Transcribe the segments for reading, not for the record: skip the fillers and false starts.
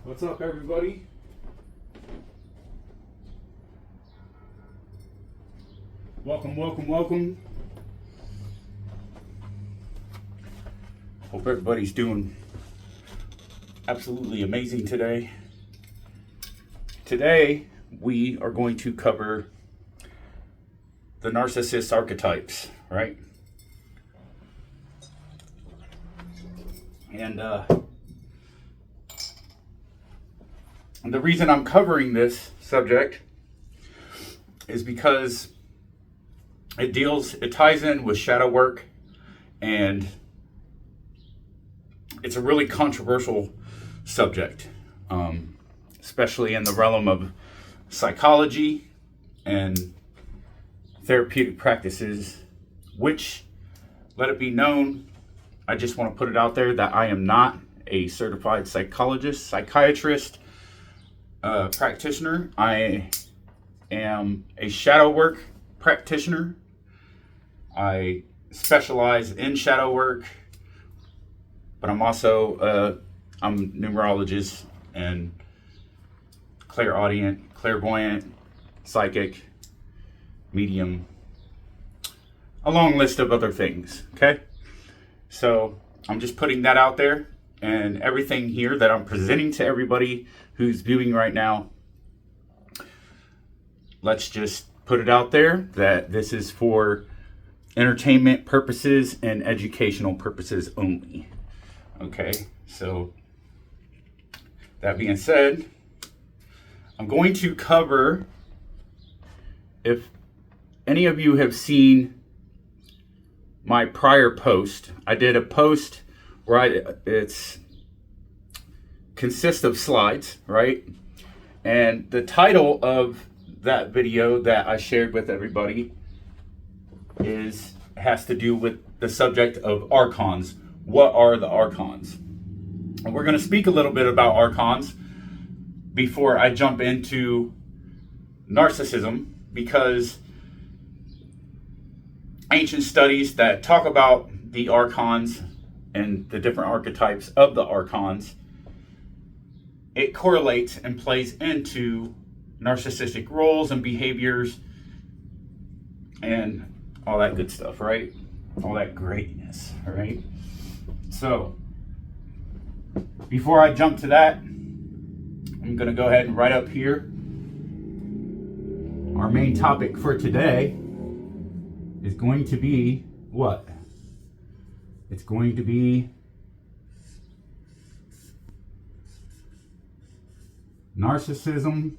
What's up, everybody? Welcome, welcome, welcome. Hope everybody's doing absolutely amazing today. Today, we are going to cover the Narcissist Archetypes, right? And the reason I'm covering this subject is because it ties in with shadow work, and it's a really controversial subject, especially in the realm of psychology and therapeutic practices, which, let it be known, I just want to put it out there that I am not a certified psychologist, psychiatrist, practitioner. I am a shadow work practitioner. I specialize in shadow work, but I'm also I'm numerologist and clairaudient, clairvoyant, psychic, medium, a long list of other things. Okay, so I'm just putting that out there, and everything here that I'm presenting to everybody who's viewing right now, let's just put it out there that this is for entertainment purposes and educational purposes only. Okay, so that being said, I'm going to cover, if any of you have seen my prior post, I did a post where it's consists of slides, right? And the title of that video that I shared with everybody has to do with the subject of Archons. What are the Archons? And we're going to speak a little bit about Archons before I jump into narcissism, because ancient studies that talk about the Archons and the different archetypes of the Archons, it correlates and plays into narcissistic roles and behaviors and all that good stuff, right? All that greatness, right? So, before I jump to that, I'm going to go ahead and write up here our main topic for today is going to be what? It's going to be narcissism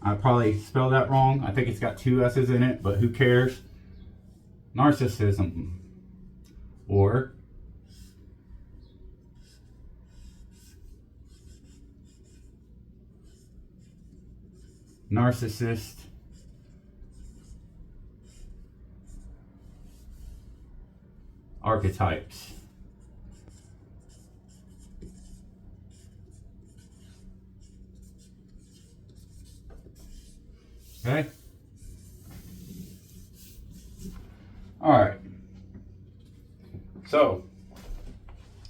I probably spelled that wrong. I think it's got two S's in it, but who cares? Narcissism, or narcissist archetypes. Okay. All right. So,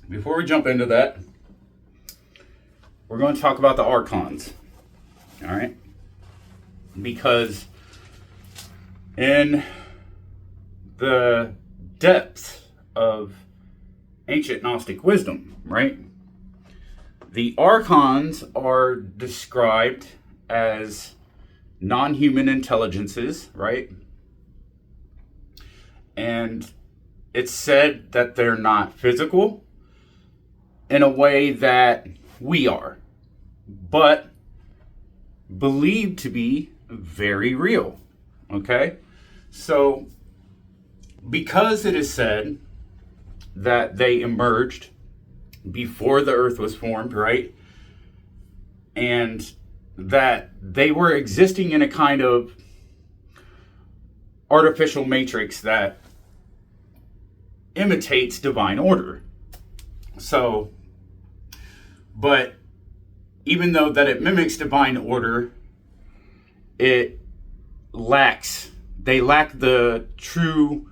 before we jump into that, we're going to talk about the Archons. All right. Because in the depths of ancient Gnostic wisdom, right, the Archons are described as non-human intelligences, right? And it's said that they're not physical in a way that we are, but believed to be very real. Okay? So, because it is said that they emerged before the earth was formed, right? And that they were existing in a kind of artificial matrix that imitates divine order. So, but even though that it mimics divine order, they lack the true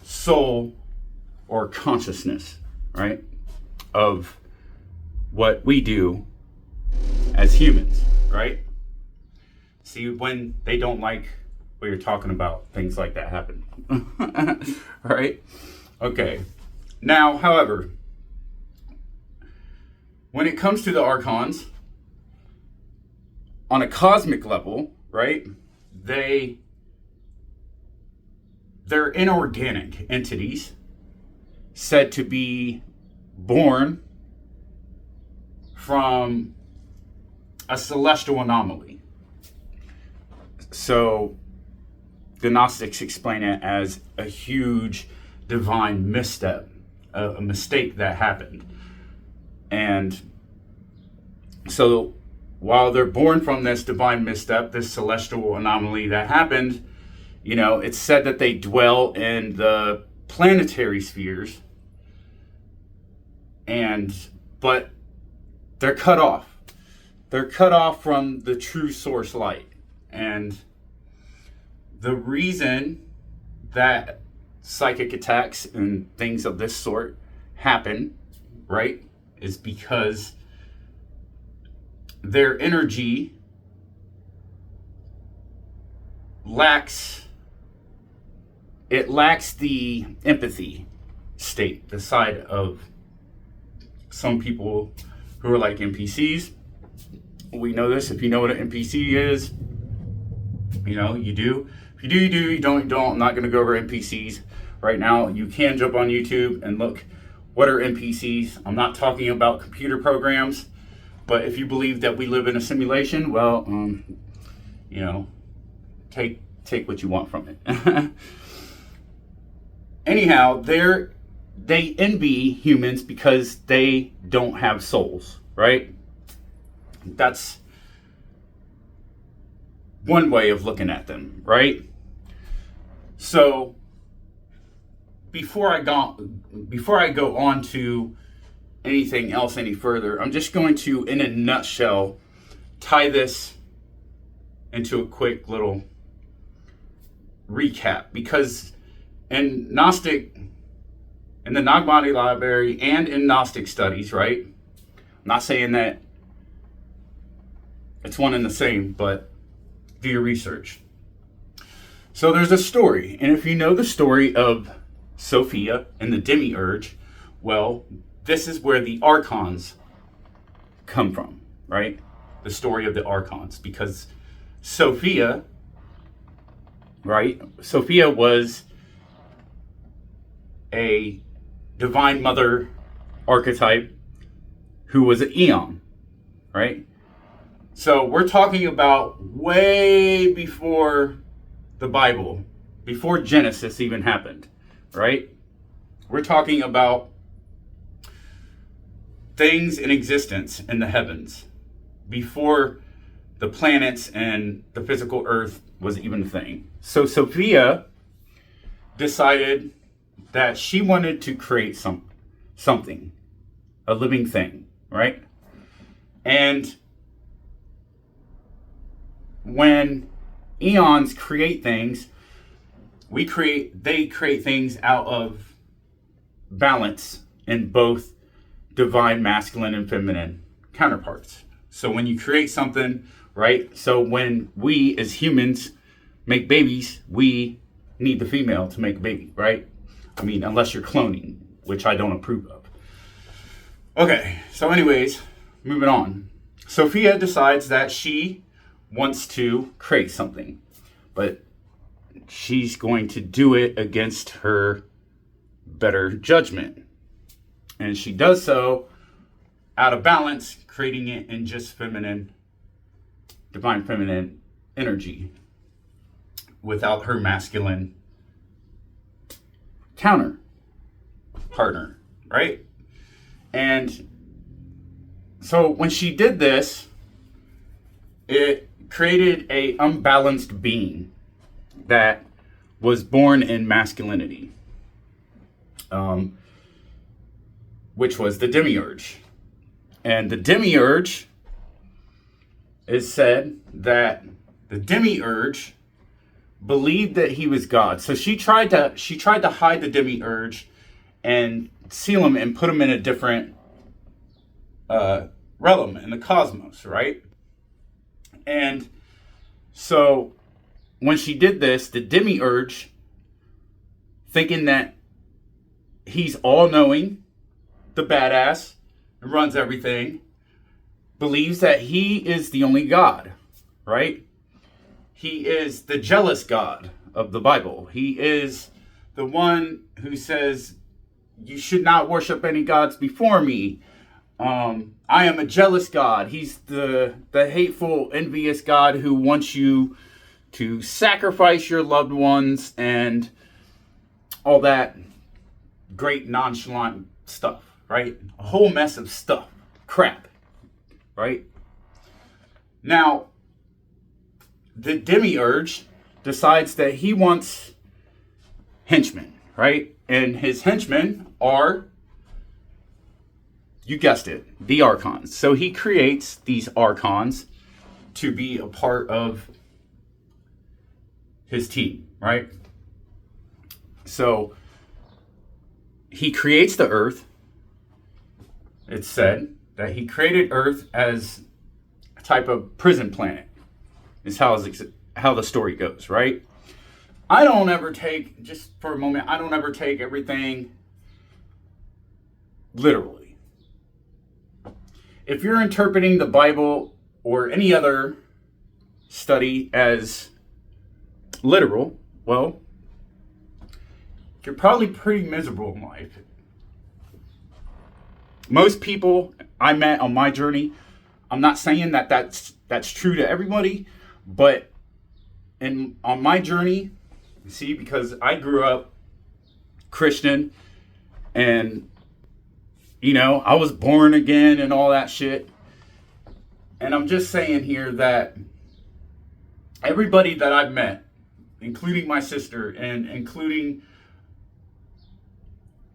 soul or consciousness, right, of what we do as humans, right? See, when they don't like what you're talking about, things like that happen. Right? Okay. Now, however, when it comes to the Archons, on a cosmic level, right, they're inorganic entities said to be born from a celestial anomaly. So the Gnostics explain it as a huge divine misstep, a mistake that happened. And so while they're born from this divine misstep, this celestial anomaly that happened, you know, it's said that they dwell in the planetary spheres, but they're cut off. They're cut off from the true source light. And the reason that psychic attacks and things of this sort happen, right, is because their energy lacks the empathy state, the side of some people who are like NPCs. We know this. If you know what an NPC is, you know, you do. If you do, you do. You don't, you don't. I'm not going to go over NPCs right now. You can jump on YouTube and look, what are NPCs? I'm not talking about computer programs, but if you believe that we live in a simulation, well, you know, take what you want from it. Anyhow, they envy humans because they don't have souls, right? That's one way of looking at them, right? So before I go on to anything else any further, I'm just going to, in a nutshell, tie this into a quick little recap, because in the Nag Hammadi Library and in Gnostic studies, right? I'm not saying that it's one and the same, but do your research. So there's a story, and if you know the story of Sophia and the Demiurge, well, this is where the Archons come from, right? The story of the Archons, because Sophia, right? Sophia was a divine mother archetype who was an eon, right? So we're talking about way before the Bible, before Genesis even happened, right? We're talking about things in existence in the heavens before the planets and the physical earth was even a thing. So Sophia decided that she wanted to create something, a living thing, right? And when eons create things, they create things out of balance in both divine masculine and feminine counterparts. So when you create something, right? So when we as humans make babies, we need the female to make a baby, right? I mean, unless you're cloning, which I don't approve of. Okay, so anyways, moving on. Sophia decides that she wants to create something, but she's going to do it against her better judgment. And she does so out of balance, creating it in just feminine, divine feminine energy without her masculine counter partner, right? And so when she did this, it created a unbalanced being that was born in masculinity, which was the demiurge. And the demiurge is said that the demiurge believed that he was God. So she tried to hide the demiurge and seal him and put him in a different realm in the cosmos, right? And so when she did this, the demiurge, thinking that he's all-knowing, the badass, and runs everything, believes that he is the only God, right? He is the jealous God of the Bible. He is the one who says, you should not worship any gods before me. I am a jealous God. He's the hateful, envious God who wants you to sacrifice your loved ones and all that great nonchalant stuff, right? A whole mess of stuff. Crap, right? Now, the demiurge decides that he wants henchmen, right? And his henchmen are, you guessed it, the Archons. So he creates these Archons to be a part of his team, right? So he creates the earth. It's said that he created Earth as a type of prison planet, is how the story goes, right? I don't ever take, just for a moment, I don't ever take everything literally. If you're interpreting the Bible or any other study as literal, well, you're probably pretty miserable in life. Most people I met on my journey, I'm not saying that that's true to everybody, but on my journey, see, because I grew up Christian and, I was born again and all that shit. And I'm just saying here that everybody that I've met, including my sister and including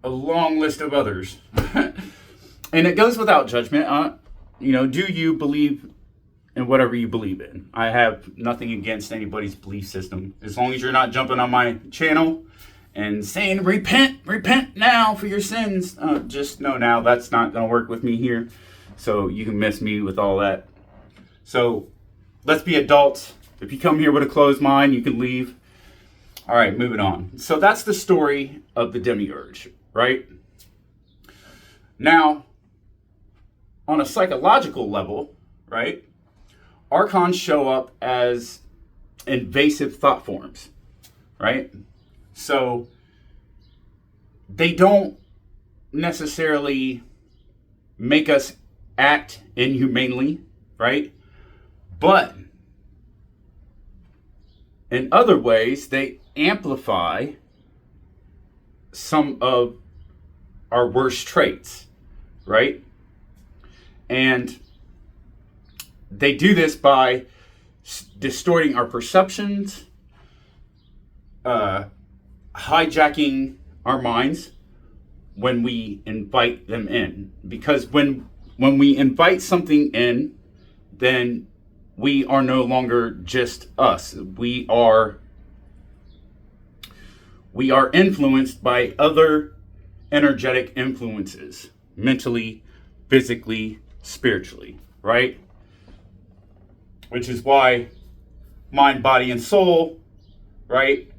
a long list of others, and it goes without judgment. Do you believe in whatever you believe in? I have nothing against anybody's belief system. As long as you're not jumping on my channel and saying, repent now for your sins. Just know now that's not going to work with me here. So you can miss me with all that. So let's be adults. If you come here with a closed mind, you can leave. All right, moving on. So that's the story of the demiurge, right? Now, on a psychological level, right, Archons show up as invasive thought forms, right? So they don't necessarily make us act inhumanely, right? But in other ways, they amplify some of our worst traits, right? And they do this by distorting our perceptions, hijacking our minds when we invite them in. Because when we invite something in, then we are no longer just us. We are influenced by other energetic influences, mentally, physically, spiritually, right? Which is why mind, body, and soul, right,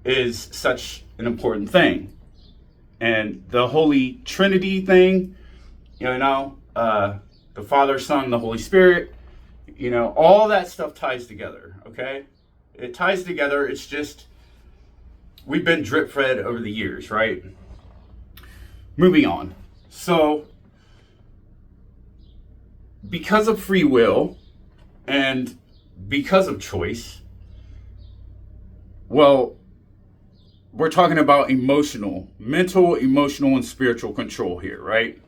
is such an important thing. And the Holy Trinity thing, the Father, Son, the Holy Spirit, all that stuff ties together, okay? It ties together. It's just, we've been drip fed over the years, right? Moving on. So, because of free will and because of choice, well, we're talking about mental, emotional, and spiritual control here, right?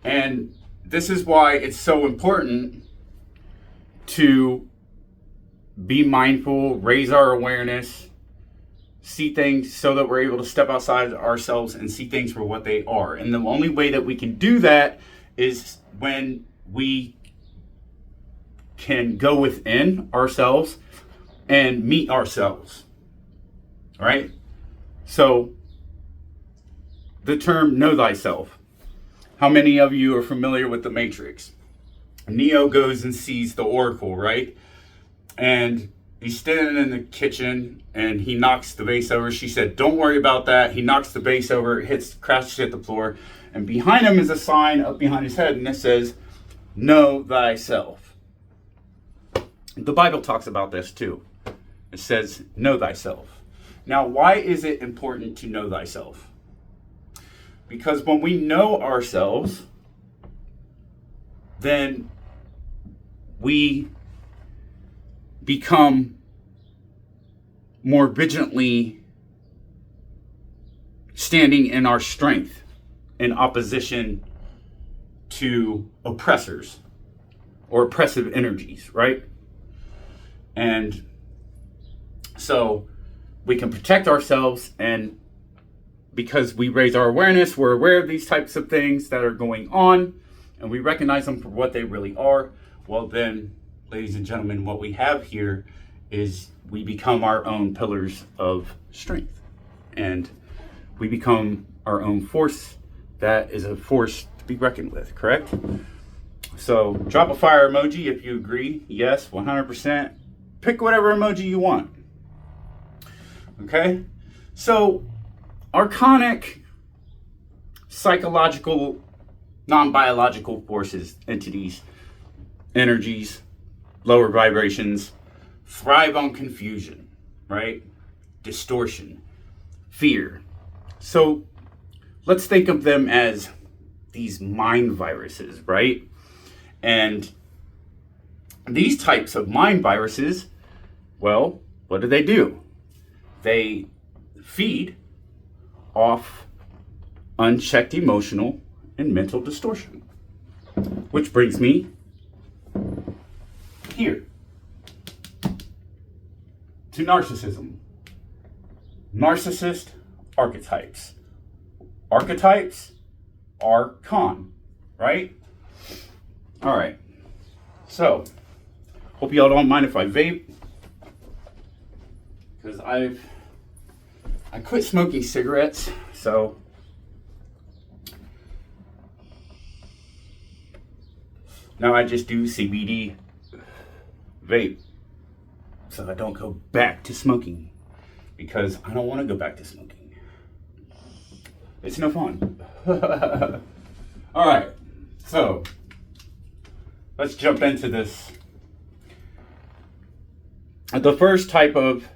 And this is why it's so important to be mindful, raise our awareness, see things so that we're able to step outside ourselves and see things for what they are. And the only way that we can do that is when we can go within ourselves and meet ourselves. All right? So, the term know thyself. How many of you are familiar with the Matrix? Neo goes and sees the Oracle, right? And he's standing in the kitchen and he knocks the vase over. She said, don't worry about that. He knocks the vase over, crashes at the floor. And behind him is a sign up behind his head and it says, know thyself. The Bible talks about this too. It says, know thyself. Now, why is it important to know thyself? Because when we know ourselves, then we become more vigilantly standing in our strength in opposition to oppressors or oppressive energies, right? And so we can protect ourselves, and because we raise our awareness, we're aware of these types of things that are going on, and we recognize them for what they really are. Well then, ladies and gentlemen, what we have here is we become our own pillars of strength, and we become our own force that is a force to be reckoned with, correct? So drop a fire emoji if you agree. Yes, 100%. Pick whatever emoji you want. Okay? So archonic, psychological, non-biological forces, entities, energies, lower vibrations, thrive on confusion, right? Distortion, fear. So let's think of them as these mind viruses, right? And these types of mind viruses, well, what do? They feed off unchecked emotional and mental distortion. Which brings me here to narcissism. Narcissist archetypes. Archetypes are right? All right. So, hope y'all don't mind if I vape, because I quit smoking cigarettes, so now I just do CBD vape, so I don't go back to smoking, because I don't want to go back to smoking. It's no fun. All right, so let's jump into this. The first type of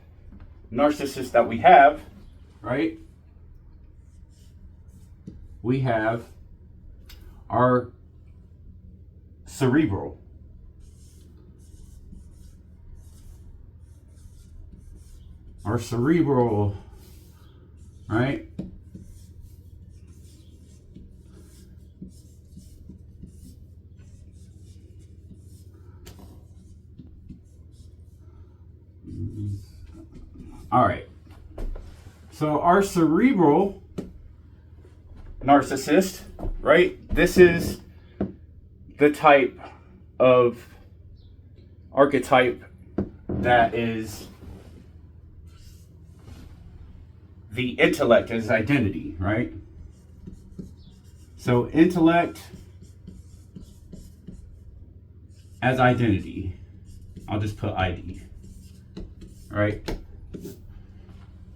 narcissist that we have, right? We have our cerebral. Our cerebral, right? All right. So our cerebral narcissist, right? This is the type of archetype that is the intellect as identity, right? So intellect as identity. I'll just put ID. All right?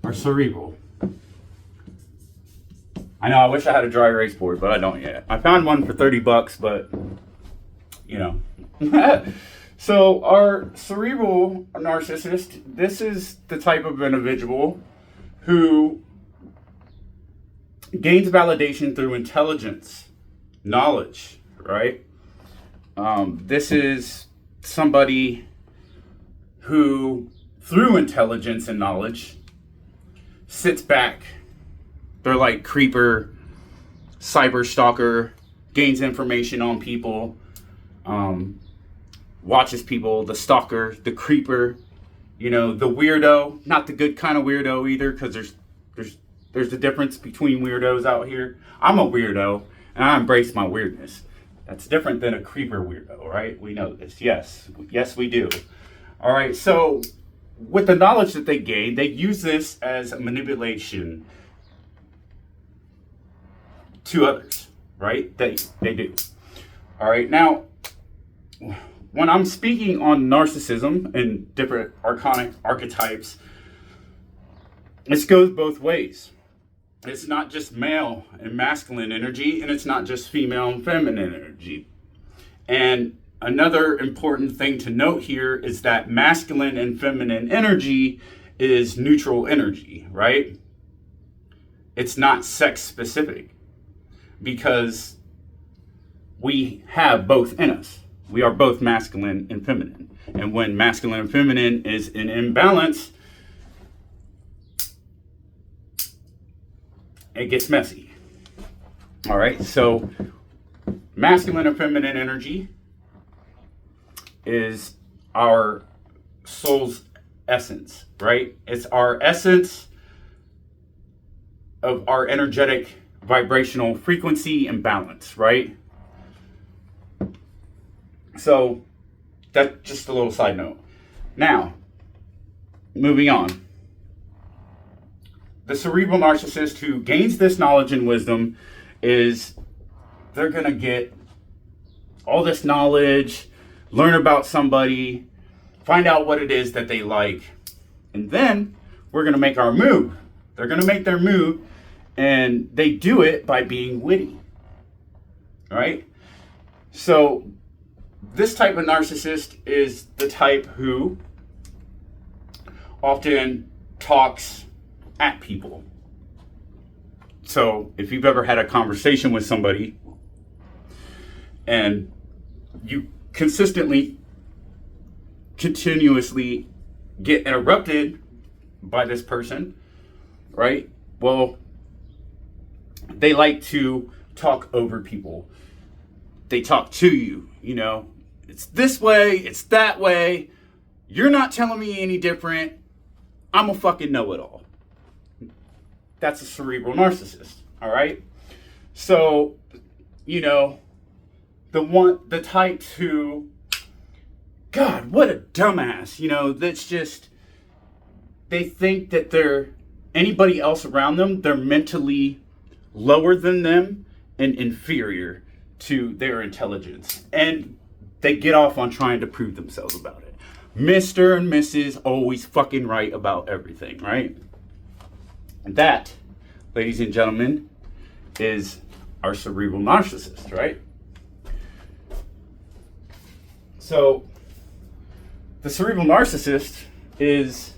Or cerebral. I know, I wish I had a dry erase board, but I don't yet. I found one for $30, but you know. So our cerebral narcissist, this is the type of individual who gains validation through intelligence, knowledge, right? This is somebody who, through intelligence and knowledge, sits back. They're like creeper, cyber stalker, gains information on people, watches people, the stalker, the creeper, you know, the weirdo, not the good kind of weirdo either, because there's a difference between weirdos out here. I'm a weirdo, and I embrace my weirdness. That's different than a creeper weirdo, right? We know this. Yes, we do. All right, so with the knowledge that they gain, they use this as a manipulation to others, right? They do. All right, now, when I'm speaking on narcissism and different archonic archetypes, this goes both ways. It's not just male and masculine energy, and it's not just female and feminine energy. And another important thing to note here is that masculine and feminine energy is neutral energy, right? It's not sex specific, because we have both in us. We are both masculine and feminine. And when masculine and feminine is in imbalance, it gets messy. All right, so masculine and feminine energy is our soul's essence, right? It's our essence of our energetic vibrational frequency and balance, right? So that's just a little side note. Now, moving on. The cerebral narcissist who gains this knowledge and wisdom they're going to get all this knowledge, learn about somebody, find out what it is that they like, and then we're going to make our move. They're going to make their move, and they do it by being witty, right? So this type of narcissist is the type who often talks at people. So if you've ever had a conversation with somebody and you continuously get interrupted by this person, right? Well, they like to talk over people. They talk to you, you know. It's this way, it's that way. You're not telling me any different. I'm a fucking know-it-all. That's a cerebral narcissist, all right? So, you know, the type who, God, what a dumbass, you know, that's just, they think that anybody else around them, they're mentally lower than them and inferior to their intelligence. And they get off on trying to prove themselves about it. Mr. and Mrs. always fucking right about everything, right? And that, ladies and gentlemen, is our cerebral narcissist, right? So, the cerebral narcissist is,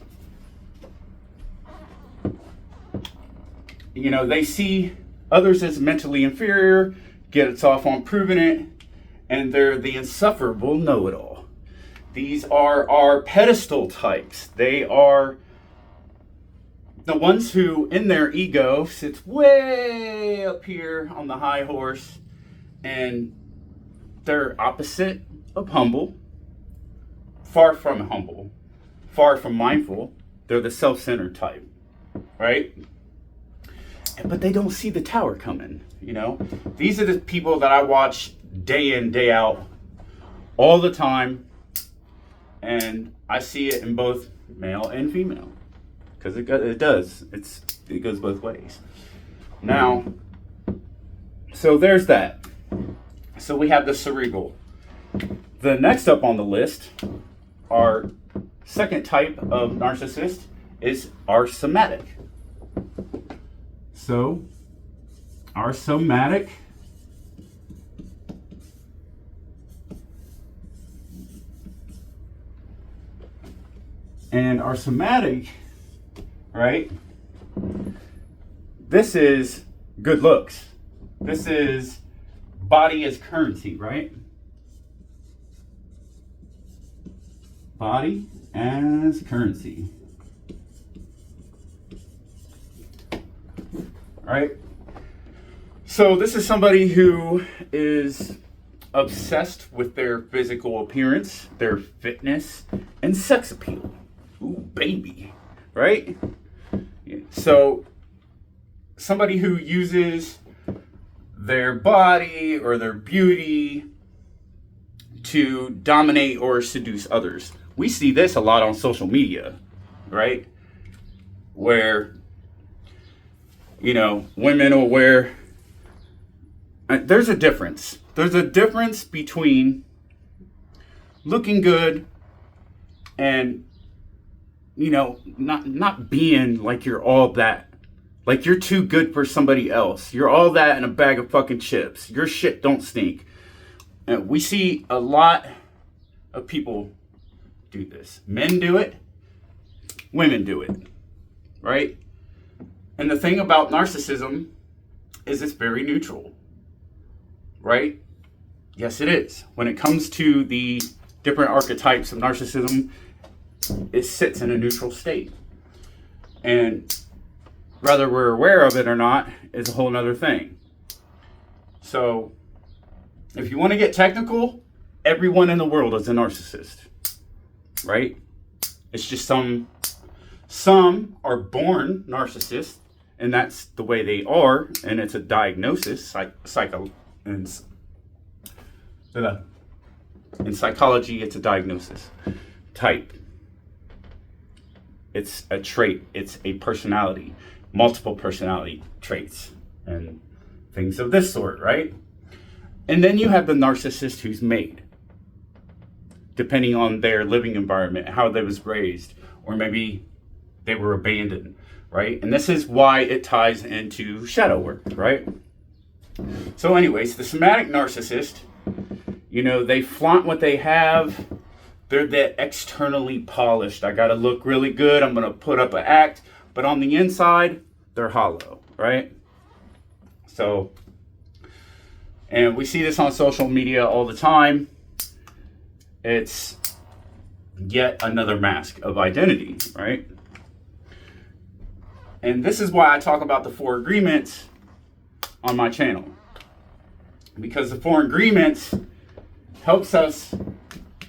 you know, they see others as mentally inferior, gets off on proving it, and they're the insufferable know-it-all. These are our pedestal types. They are the ones who, in their ego, sits way up here on the high horse, and they're opposite of humble, far from humble, far from mindful. They're the self-centered type, right? But they don't see the tower coming, you know? These are the people that I watch day in, day out, all the time, and I see it in both male and female. Because it does. It goes both ways. Now, so there's that. So we have the cerebral. The next up on the list, our second type of narcissist, is our somatic. So, our somatic and our somatic, right? This is good looks. This is body as currency, right? Body as currency. All right. So this is somebody who is obsessed with their physical appearance, their fitness, and sex appeal. Ooh, baby. Right? So somebody who uses their body or their beauty to dominate or seduce others. We see this a lot on social media, right? Where, women will wear... There's a difference. There's a difference between looking good and, not being like you're all that. Like you're too good for somebody else. You're all that in a bag of fucking chips. Your shit don't stink. And we see a lot of people do this. Men do it. Women do it. Right? And the thing about narcissism is it's very neutral. Right? Yes, it is. When it comes to the different archetypes of narcissism, it sits in a neutral state. And whether we're aware of it or not is a whole nother thing. So, if you want to get technical, everyone in the world is a narcissist. Right? It's just some are born narcissists, and that's the way they are, and it's a diagnosis, in psychology, it's a diagnosis type. It's a trait. It's a personality. Multiple personality traits and things of this sort, right? And then you have the narcissist who's made, depending on their living environment, how they was raised, or maybe they were abandoned, right? And this is why it ties into shadow work, right? So anyways, the somatic narcissist, they flaunt what they have. They're that externally polished. I got to look really good. I'm going to put up an act. But on the inside, they're hollow, right? So, and we see this on social media all the time. It's yet another mask of identity, right? And this is why I talk about the 4 agreements on my channel. Because the 4 agreements helps us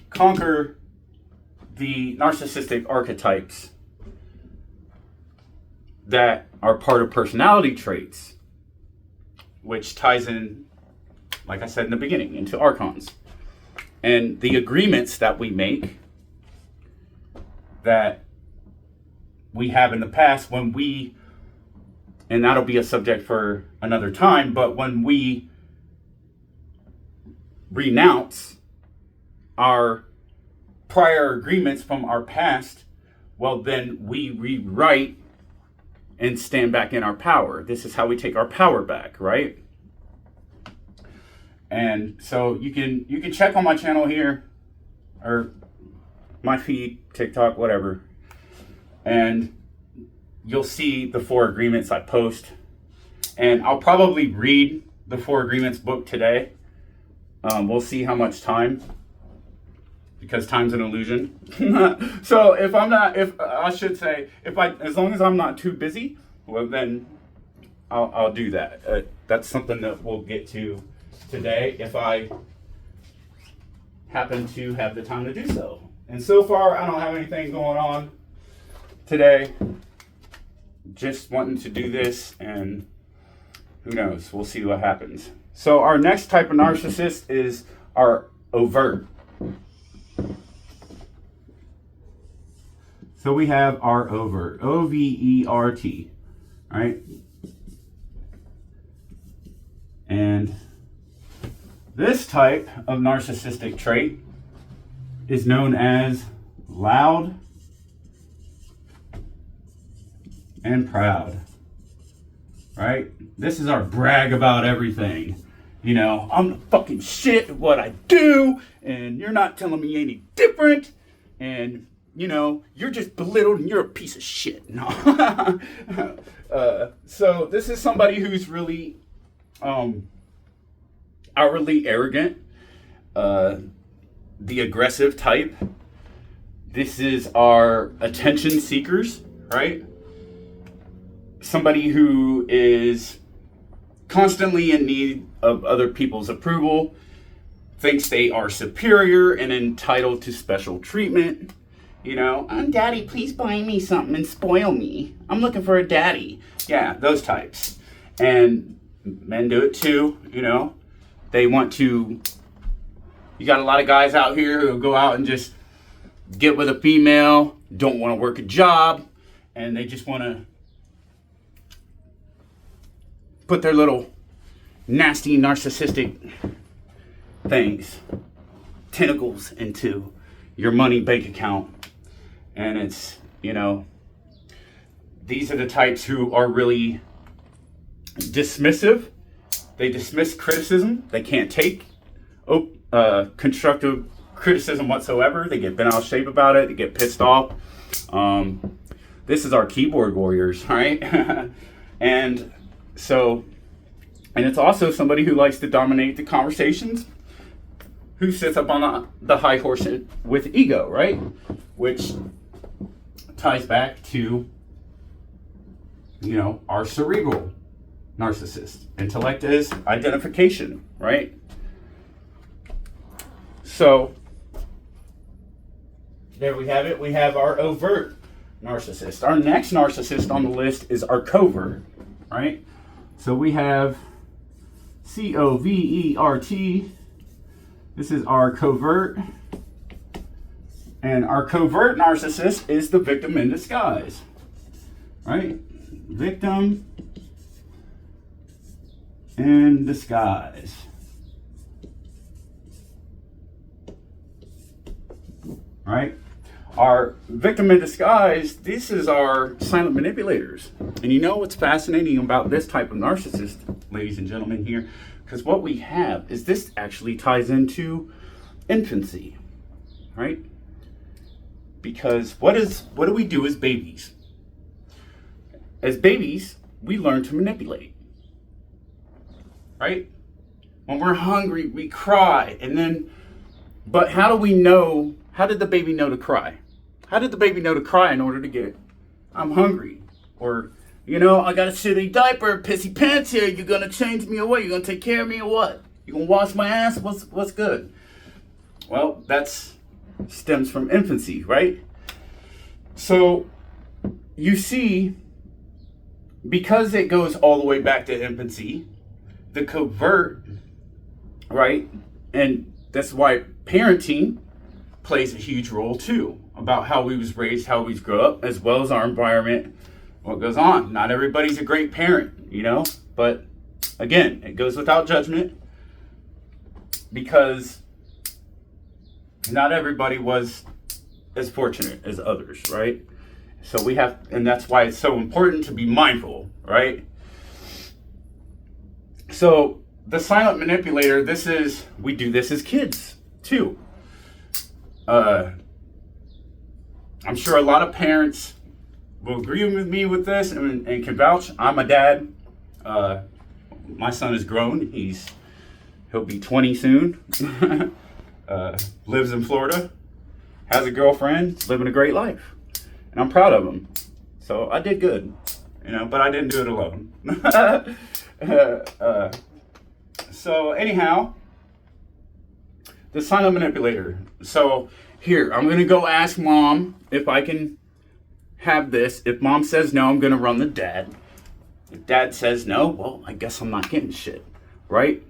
conquer the narcissistic archetypes that are part of personality traits, which ties in, like I said in the beginning, into Archons. And the agreements that we make, that we have in the past when we, and that'll be a subject for another time, but when we renounce our prior agreements from our past, well, then we rewrite and stand back in our power. This is how we take our power back, right? And so you can check on my channel here, or my feed, TikTok, whatever, and you'll see the 4 agreements I post. And I'll probably read the 4 agreements book today. We'll see how much time, because time's an illusion. So as long as I'm not too busy, well, then I'll do that. That's something that we'll get to today if I happen to have the time to do so. And so far, I don't have anything going on today. Just wanting to do this, and who knows? We'll see what happens. So our next type of narcissist is our overt. So we have our overt, O-V-E-R-T, right? And this type of narcissistic trait is known as loud and proud, right? This is our brag about everything. I'm the fucking shit at what I do, and you're not telling me any different, and you're just belittled and you're a piece of shit. No. So this is somebody who's really outwardly arrogant, the aggressive type, This is our attention seekers, right? Somebody who is constantly in need of other people's approval, thinks they are superior and entitled to special treatment. You know, Daddy, please buy me something and spoil me. I'm looking for a daddy. Yeah, those types. And men do it too, you know. They want to, you got a lot of guys out here who go out and just get with a female, don't want to work a job, and they just want to put their little nasty narcissistic things, tentacles into your money bank account. And it's, you know, these are the types who are really dismissive. They dismiss criticism. They can't take constructive criticism whatsoever. They get bent out of shape about it. They get pissed off. This is our keyboard warriors, right? And so, and it's also somebody who likes to dominate the conversations, who sits up on the high horse with ego, right? Which ties back to, you know, our cerebral narcissist. Intellect is identification, right? So, there we have it. We have our overt narcissist. Our next narcissist on the list is our covert, right? So we have Covert. This is our covert. And our covert narcissist is the victim in disguise, right? Victim in disguise. Right? Our victim in disguise, this is our silent manipulators. And you know what's fascinating about this type of narcissist, ladies and gentlemen, here? Because what we have is this actually ties into infancy, right? Because what do we do as babies? As babies, we learn to manipulate, right? When we're hungry, we cry, and then, but how do we know, how did the baby know to cry? How did the baby know to cry in order to get, I'm hungry? Or, you know, I got a shitty diaper, pissy pants here, you're gonna change me away, you're gonna take care of me or what? You gonna wash my ass? What's good? Well, that's stems from infancy, right? So you see, because it goes all the way back to infancy, the covert, right? And that's why parenting plays a huge role too, about how we was raised, how we grew up, as well as our environment, what goes on. Not everybody's a great parent, you know, but again, it goes without judgment, because not everybody was as fortunate as others, right? So we have, and that's why it's so important to be mindful, right? So the silent manipulator, we do this as kids too. I'm sure a lot of parents will agree with me with this and can vouch. I'm a dad. My son is grown. He'll be 20 soon. Lives in Florida, has a girlfriend, living a great life, and I'm proud of him. So I did good, you know, but I didn't do it alone. So anyhow, the silent manipulator. So here, I'm gonna go ask mom if I can have this. If mom says no, I'm gonna run the dad. If dad says no, well, I guess I'm not getting shit, right?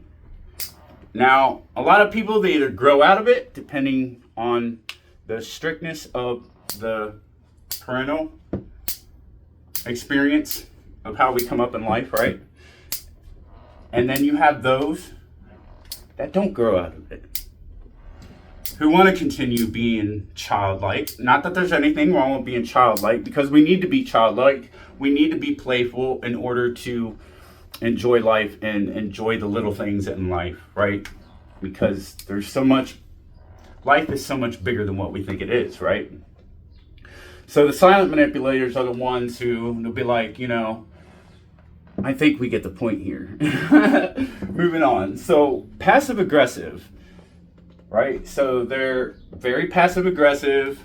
Now, a lot of people, they either grow out of it, depending on the strictness of the parental experience of how we come up in life, right? And then you have those that don't grow out of it, who want to continue being childlike. Not that there's anything wrong with being childlike, because we need to be childlike. We need to be playful in order to enjoy life and enjoy the little things in life, right? Because there's so much, life is so much bigger than what we think it is, right? So the silent manipulators are the ones who, they'll be like, you know, I think we get the point here. Moving on. So passive aggressive, right? So they're very passive aggressive.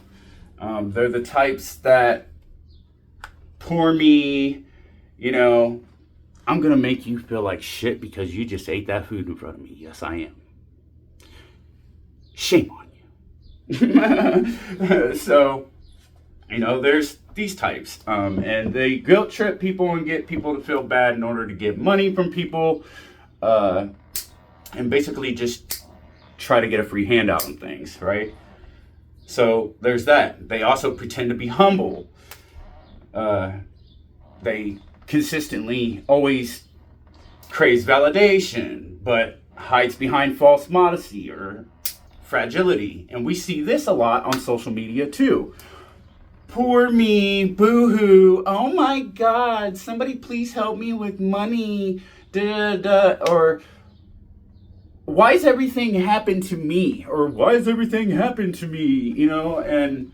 They're the types that, poor me, you know, I'm going to make you feel like shit because you just ate that food in front of me. Yes, I am. Shame on you. So, you know, there's these types. And they guilt trip people and get people to feel bad in order to get money from people. And basically just try to get a free handout on things, right? So there's that. They also pretend to be humble. They consistently always craves validation, but hides behind false modesty or fragility. And we see this a lot on social media too. Poor me, boo-hoo, oh my God, somebody please help me with money, or why is everything happen to me? Or why is everything happen to me? You know, and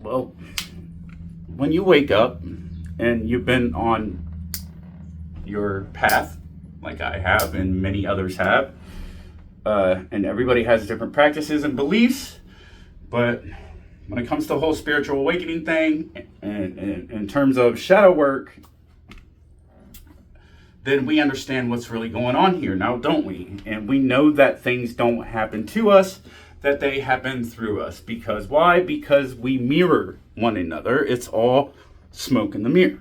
well, when you wake up and you've been on your path, like I have and many others have, and everybody has different practices and beliefs, but when it comes to the whole spiritual awakening thing, and in terms of shadow work, then we understand what's really going on here now, don't we? And we know that things don't happen to us, that they happen through us. Because why? Because we mirror one another. It's all smoke in the mirror,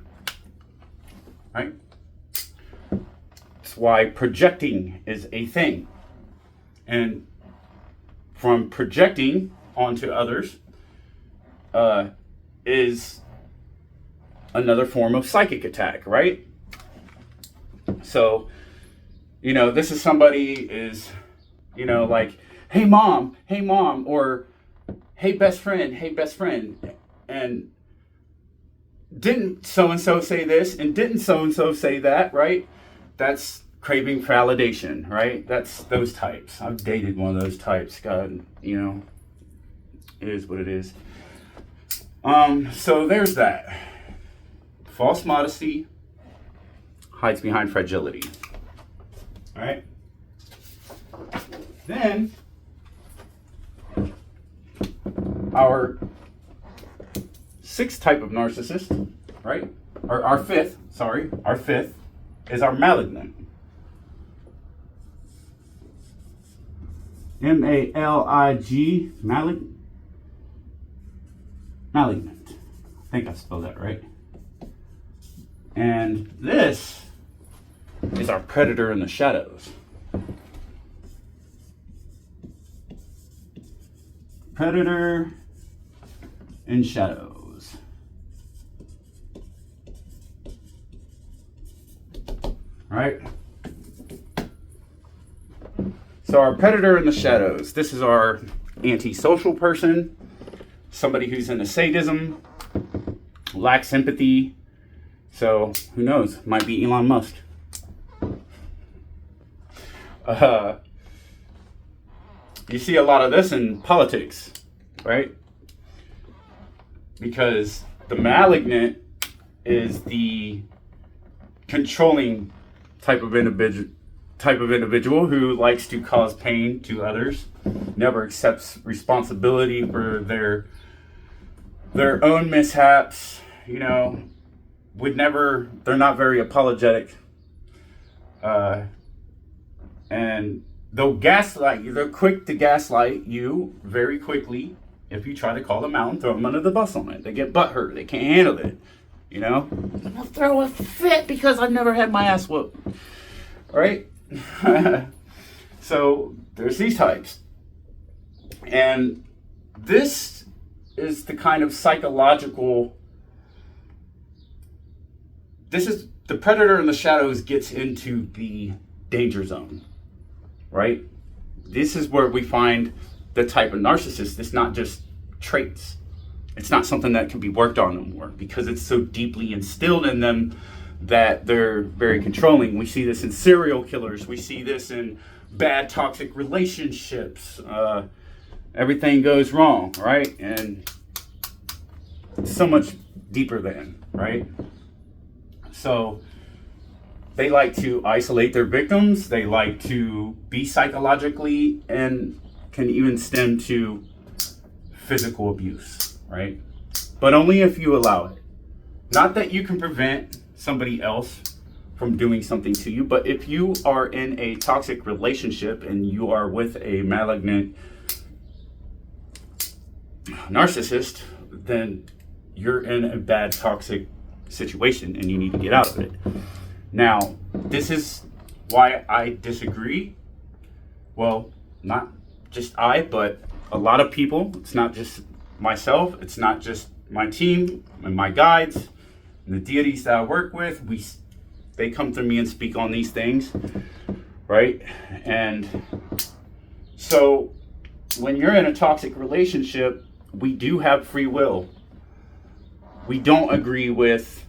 right? That's why projecting is a thing. And from projecting onto others is another form of psychic attack, right? So, you know, this is somebody is, you know, like, hey mom, or hey best friend, and didn't so-and-so say this, and didn't so-and-so say that, right? That's craving validation, right? That's those types. I've dated one of those types. God, you know, it is what it is. So there's that. False modesty hides behind fragility. All right. Then our sixth type of narcissist, right? Or our fifth is our malignant. M-A-L-I-G, malignant. I think I spelled that right. And this is our predator in the shadows. Predator in shadows. Right? So our predator in the shadows, this is our antisocial person, somebody who's into sadism, lacks empathy. So who knows? Might be Elon Musk. You see a lot of this in politics, right? Because the malignant is the controlling type of individual who likes to cause pain to others, never accepts responsibility for their own mishaps, you know, they're not very apologetic. And they'll gaslight you. They're quick to gaslight you very quickly if you try to call them out and throw them under the bus on it. They get butthurt. They can't handle it. You know? I'm gonna throw a fit because I've never had my ass whooped. Right? So there's these types. And this is the kind of psychological... This is the predator in the shadows gets into the danger zone. Right? This is where we find the type of narcissist. It's not just traits. It's not something that can be worked on anymore because it's so deeply instilled in them that they're very controlling. We see this in serial killers. We see this in bad toxic relationships. Everything goes wrong, right? And so much deeper than, right? So they like to isolate their victims. They like to be psychologically and can even stem to physical abuse, right? But only if you allow it. Not that you can prevent somebody else from doing something to you, but if you are in a toxic relationship and you are with a malignant narcissist, then you're in a bad toxic situation and you need to get out of it. Now, this is why I disagree. Well, not just I, but a lot of people. It's not just myself. It's not just my team and my guides and the deities that I work with. They come through me and speak on these things, right? And so when you're in a toxic relationship, we do have free will. We don't agree with,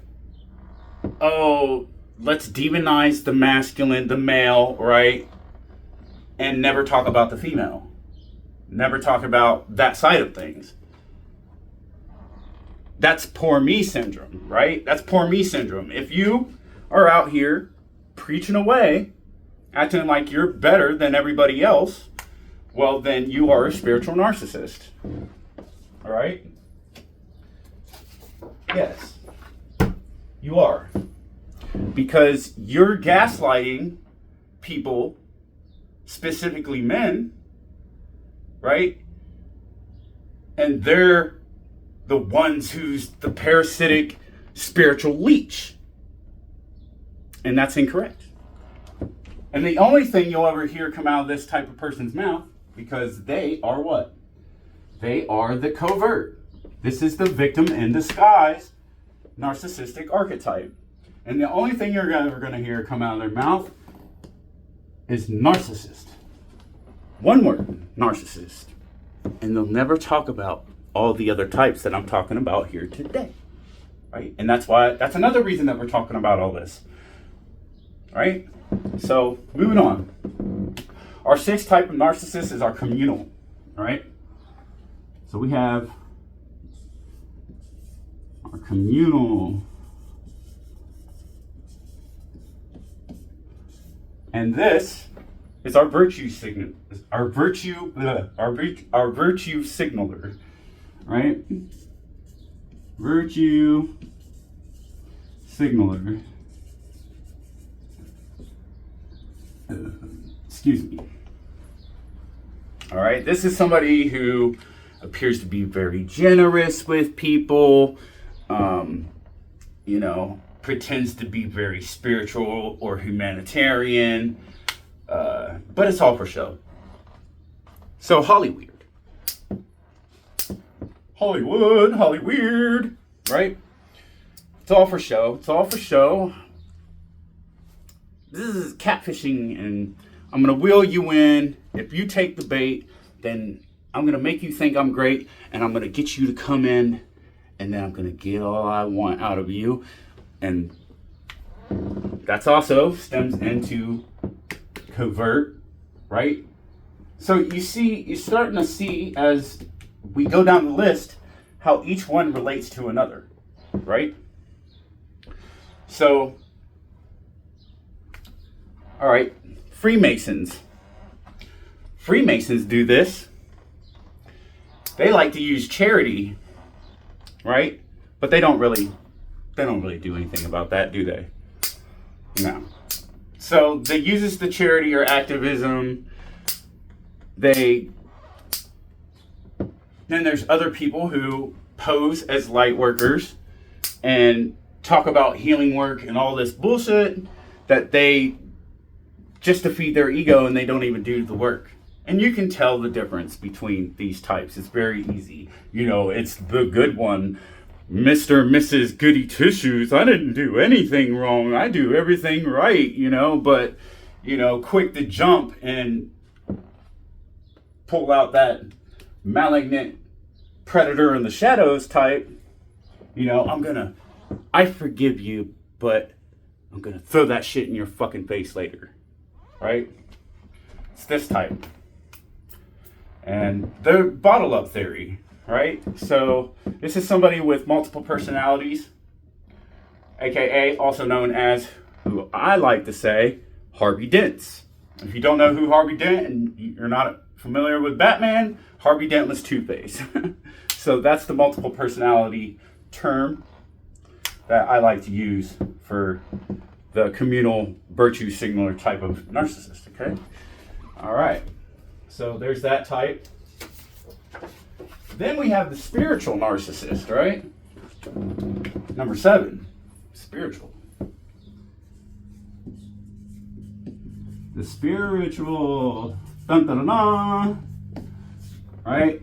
oh, let's demonize the masculine, the male, right? And never talk about the female. Never talk about that side of things. That's poor me syndrome, right? That's poor me syndrome. If you are out here preaching away, acting like you're better than everybody else, well, then you are a spiritual narcissist. All right? Yes, you are. Because you're gaslighting people, specifically men, right? And they're the ones who's the parasitic spiritual leech. And that's incorrect. And the only thing you'll ever hear come out of this type of person's mouth, because they are what? They are the covert. This is the victim in disguise narcissistic archetype. And the only thing you're ever going to hear come out of their mouth is narcissist. One word, narcissist. And they'll never talk about all the other types that I'm talking about here today. Right? And that's another reason that we're talking about all this. Right? So, moving on. Our sixth type of narcissist is our communal. Right? So we have our communal. And this is our virtue signal, our virtue signaler, right? Virtue signaler. Excuse me. All right, this is somebody who appears to be very generous with people, pretends to be very spiritual or humanitarian, but it's all for show. So Hollywood, right? It's all for show. It's all for show. This is catfishing, and I'm gonna wheel you in. If you take the bait, then I'm gonna make you think I'm great, and I'm gonna get you to come in, and then I'm gonna get all I want out of you. And that's also stems into covert, right? So you're starting to see as we go down the list how each one relates to another, right? So, all right, Freemasons. Freemasons do this. They like to use charity, right? But they don't really do anything about that, do they? No. So they use the charity or activism. Then there's other people who pose as light workers and talk about healing work and all this bullshit that they just to feed their ego, and they don't even do the work. And you can tell the difference between these types. It's very easy. It's the good one. Mr. and Mrs. Goody Tissues, I didn't do anything wrong. I do everything right, but, quick to jump and pull out that malignant predator in the shadows type. I forgive you, but I'm going to throw that shit in your fucking face later. Right? It's this type. And the bottle up theory. Right? So this is somebody with multiple personalities, aka also known as, who I like to say, Harvey Dents. If you don't know who Harvey Dent and you're not familiar with Batman, Harvey Dentl's Two-Face. So that's the multiple personality term that I like to use for the communal virtue signaler type of narcissist, okay? All right, so there's that type. Then we have the spiritual narcissist, right? Number 7, spiritual. The spiritual, dun dun dun dun, right?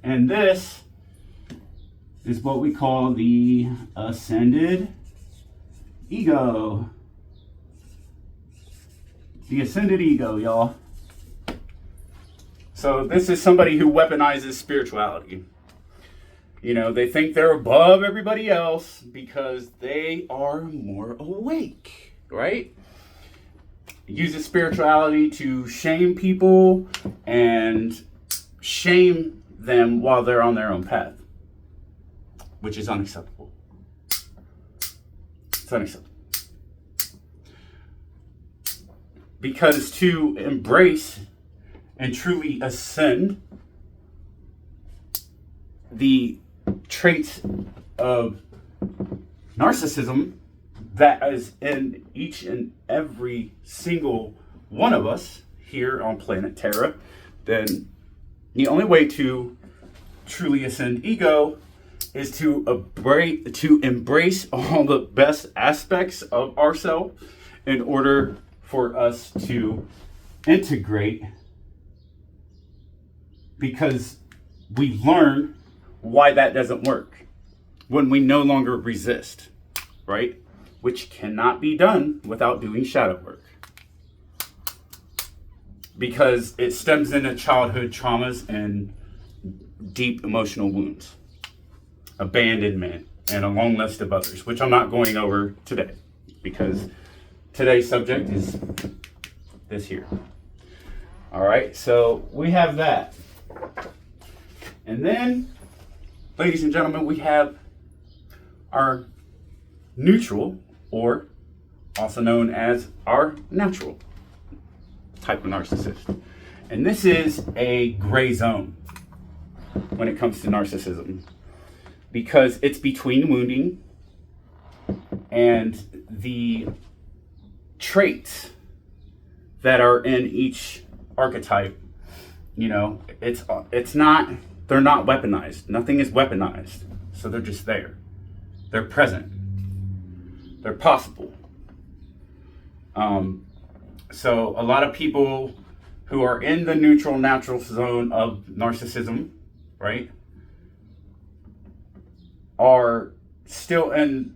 And this is what we call the ascended ego. The ascended ego, y'all. So this is somebody who weaponizes spirituality. You know, they think they're above everybody else because they are more awake, right? Uses spirituality to shame people and shame them while they're on their own path, which is unacceptable. It's unacceptable. Because to embrace and truly ascend the traits of narcissism that is in each and every single one of us here on planet Terra, then the only way to truly ascend ego is to embrace all the best aspects of ourselves in order for us to integrate, because we learn why that doesn't work when we no longer resist, right? Which cannot be done without doing shadow work, because it stems into childhood traumas and deep emotional wounds, abandonment, and a long list of others, which I'm not going over today because today's subject is this here. All right, so we have that. And then, ladies and gentlemen, we have our neutral, or also known as our natural type of narcissist. And this is a gray zone when it comes to narcissism, because it's between wounding and the traits that are in each archetype. You know, it's not, they're not weaponized. Nothing is weaponized. So they're just there. They're present. They're possible. So a lot of people who are in the neutral natural zone of narcissism, right, are still in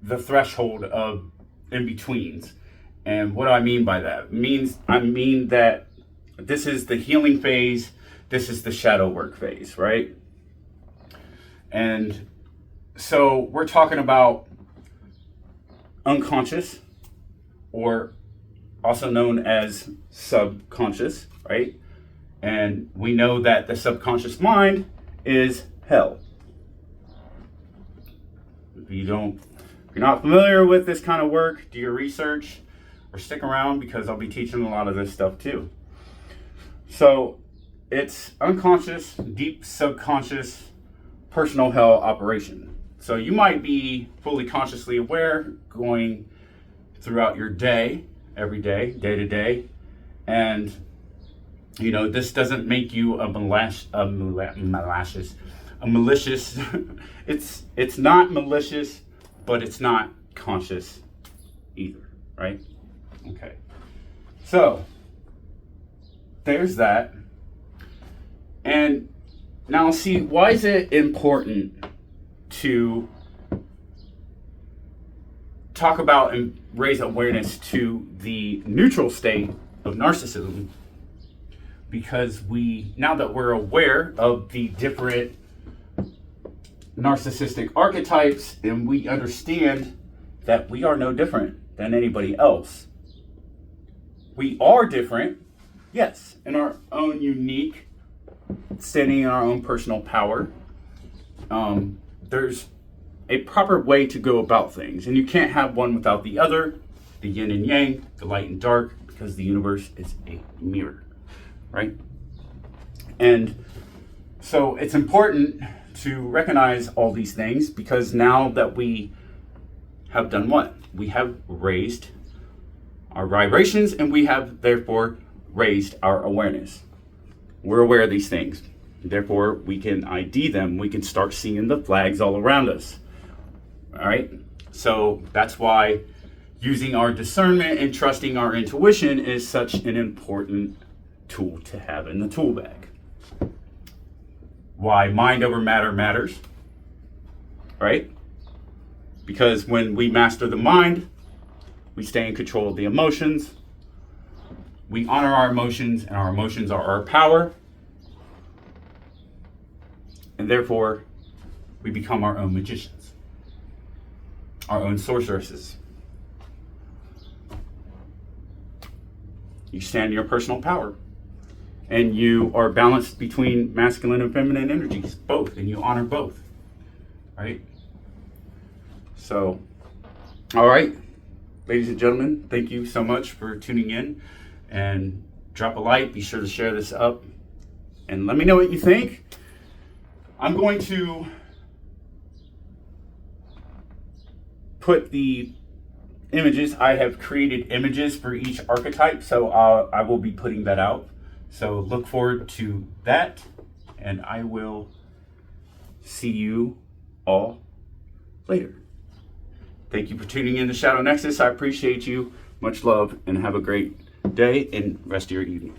the threshold of in-betweens. And what do I mean by that? I mean that this is the healing phase, this is the shadow work phase, right? And so we're talking about unconscious, or also known as subconscious, right? And we know that the subconscious mind is hell. If you're not familiar with this kind of work, do your research or stick around, because I'll be teaching a lot of this stuff too. So it's unconscious, deep subconscious, personal hell operation. So you might be fully consciously aware going throughout your day, every day, day to day, and you know, this doesn't make you a malicious. It's not malicious, but it's not conscious either, right? Okay. So there's that. And now see, why is it important to talk about and raise awareness to the neutral state of narcissism? Because now that we're aware of the different narcissistic archetypes, and we understand that we are no different than anybody else. We are different, yes, in our own unique, standing in our own personal power. There's a proper way to go about things, and you can't have one without the other, the yin and yang, the light and dark, because the universe is a mirror, right? And so it's important to recognize all these things, because now that we have done what? We have raised our vibrations, and we have therefore raised our awareness. We're aware of these things. Therefore, we can ID them. We can start seeing the flags all around us. All right? So that's why using our discernment and trusting our intuition is such an important tool to have in the tool bag. Why mind over matter matters, right? Because when we master the mind, we stay in control of the emotions. We honor our emotions, and our emotions are our power. And therefore, we become our own magicians, our own sorceresses. You stand in your personal power, and you are balanced between masculine and feminine energies, both, and you honor both, right? So, all right, ladies and gentlemen, thank you so much for tuning in, and drop a like, be sure to share this up, and let me know what you think. I'm going to put the images. I have created images for each archetype, so I will be putting that out. So look forward to that, and I will see you all later. Thank you for tuning in to Shadow Nexus. I appreciate you. Much love, and have a great day and rest of your evening.